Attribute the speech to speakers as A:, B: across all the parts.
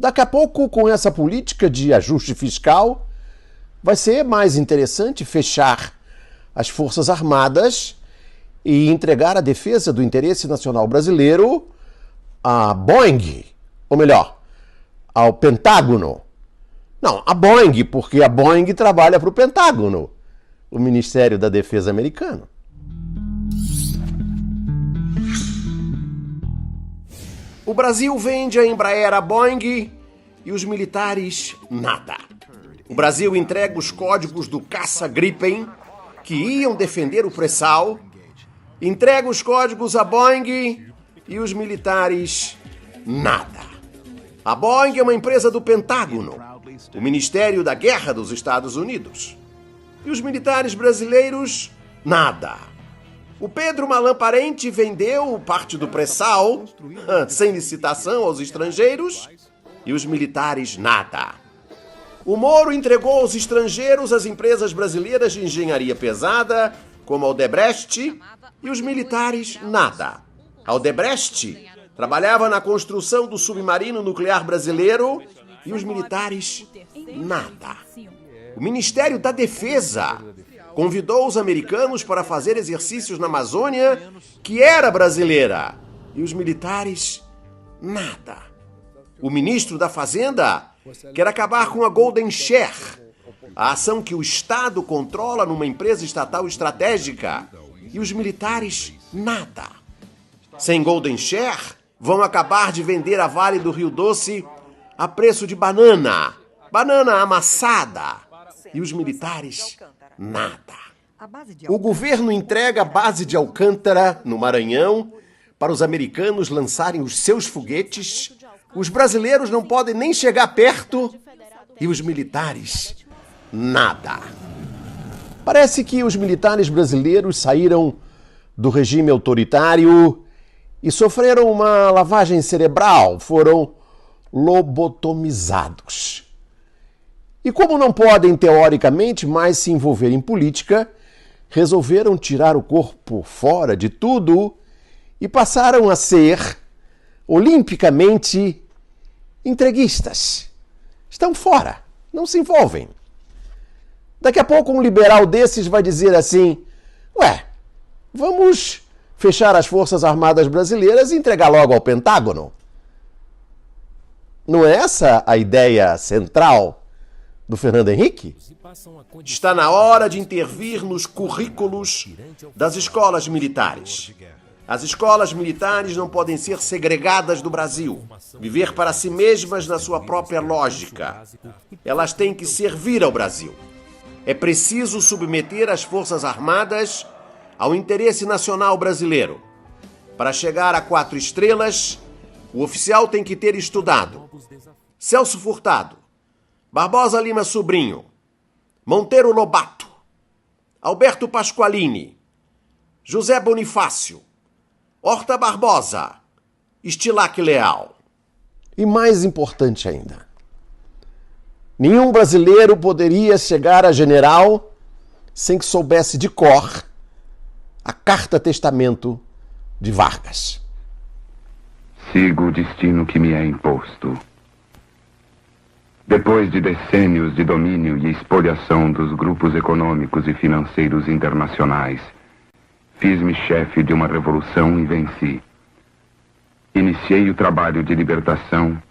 A: Daqui a pouco, com essa política de ajuste fiscal, vai ser mais interessante fechar as Forças Armadas e entregar a defesa do interesse nacional brasileiro à Boeing, ou melhor, ao Pentágono. Não, a Boeing, porque a Boeing trabalha para o Pentágono, o Ministério da Defesa americano. O Brasil vende a Embraer à Boeing e os militares nada. O Brasil entrega os códigos do caça Gripen, que iam defender o pré-sal, entrega os códigos à Boeing e os militares nada. A Boeing é uma empresa do Pentágono, o Ministério da Guerra dos Estados Unidos. E os militares brasileiros, nada. O Pedro Malan Parente vendeu parte do pré-sal, sem licitação, aos estrangeiros, e os militares, nada. O Moro entregou aos estrangeiros as empresas brasileiras de engenharia pesada, como a Odebrecht, e os militares, nada. A Odebrecht trabalhava na construção do submarino nuclear brasileiro e os militares, nada. O Ministério da Defesa convidou os americanos para fazer exercícios na Amazônia, que era brasileira, e os militares, nada. O ministro da Fazenda quer acabar com a Golden Share, a ação que o Estado controla numa empresa estatal estratégica, e os militares, nada. Sem Golden Share, vão acabar de vender a Vale do Rio Doce a preço de banana amassada, e os militares, nada. O governo entrega a base de Alcântara, no Maranhão, para os americanos lançarem os seus foguetes. Os brasileiros não podem nem chegar perto e os militares, nada. Parece que os militares brasileiros saíram do regime autoritário e sofreram uma lavagem cerebral, foram lobotomizados. E como não podem, teoricamente, mais se envolver em política, resolveram tirar o corpo fora de tudo e passaram a ser, olimpicamente, entreguistas. Estão fora, não se envolvem. Daqui a pouco um liberal desses vai dizer assim, vamos fechar as Forças Armadas Brasileiras e entregar logo ao Pentágono. Não é essa a ideia central do Fernando Henrique? Está na hora de intervir nos currículos das escolas militares. As escolas militares não podem ser segregadas do Brasil, viver para si mesmas na sua própria lógica. Elas têm que servir ao Brasil. É preciso submeter as Forças Armadas ao interesse nacional brasileiro. Para chegar a 4 estrelas, o oficial tem que ter estudado Celso Furtado, Barbosa Lima Sobrinho, Monteiro Lobato, Alberto Pasqualini, José Bonifácio, Horta Barbosa, Estilac Leal. E mais importante ainda, nenhum brasileiro poderia chegar a general sem que soubesse de cor a carta-testamento de Vargas.
B: Sigo o destino que me é imposto. Depois de decênios de domínio e expoliação dos grupos econômicos e financeiros internacionais, fiz-me chefe de uma revolução e venci. Iniciei o trabalho de libertação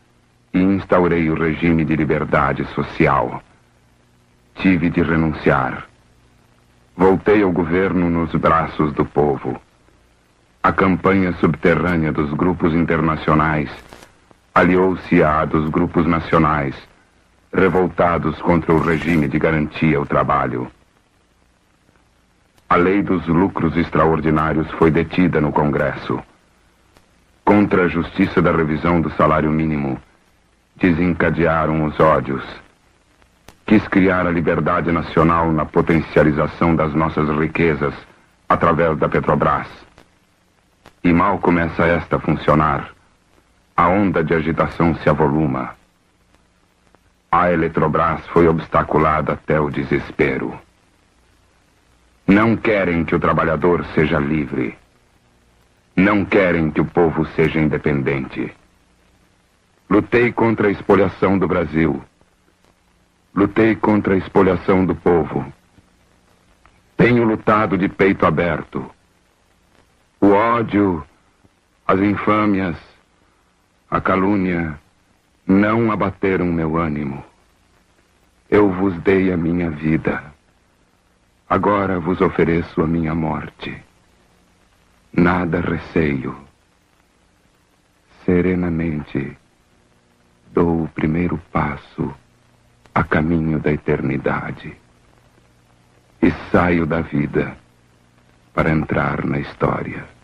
B: e instaurei o regime de liberdade social. Tive de renunciar. Voltei ao governo nos braços do povo. A campanha subterrânea dos grupos internacionais aliou-se à dos grupos nacionais, revoltados contra o regime de garantia ao trabalho. A lei dos lucros extraordinários foi detida no Congresso. Contra a justiça da revisão do salário mínimo, desencadearam os ódios. Quis criar a liberdade nacional na potencialização das nossas riquezas através da Petrobras. E mal começa esta a funcionar, a onda de agitação se avoluma. A Eletrobras foi obstaculada até o desespero. Não querem que o trabalhador seja livre. Não querem que o povo seja independente. Lutei contra a expoliação do Brasil. Lutei contra a expoliação do povo. Tenho lutado de peito aberto. O ódio, as infâmias, a calúnia não abateram meu ânimo. Eu vos dei a minha vida. Agora vos ofereço a minha morte. Nada receio. Serenamente dou o primeiro passo a caminho da eternidade e saio da vida para entrar na história.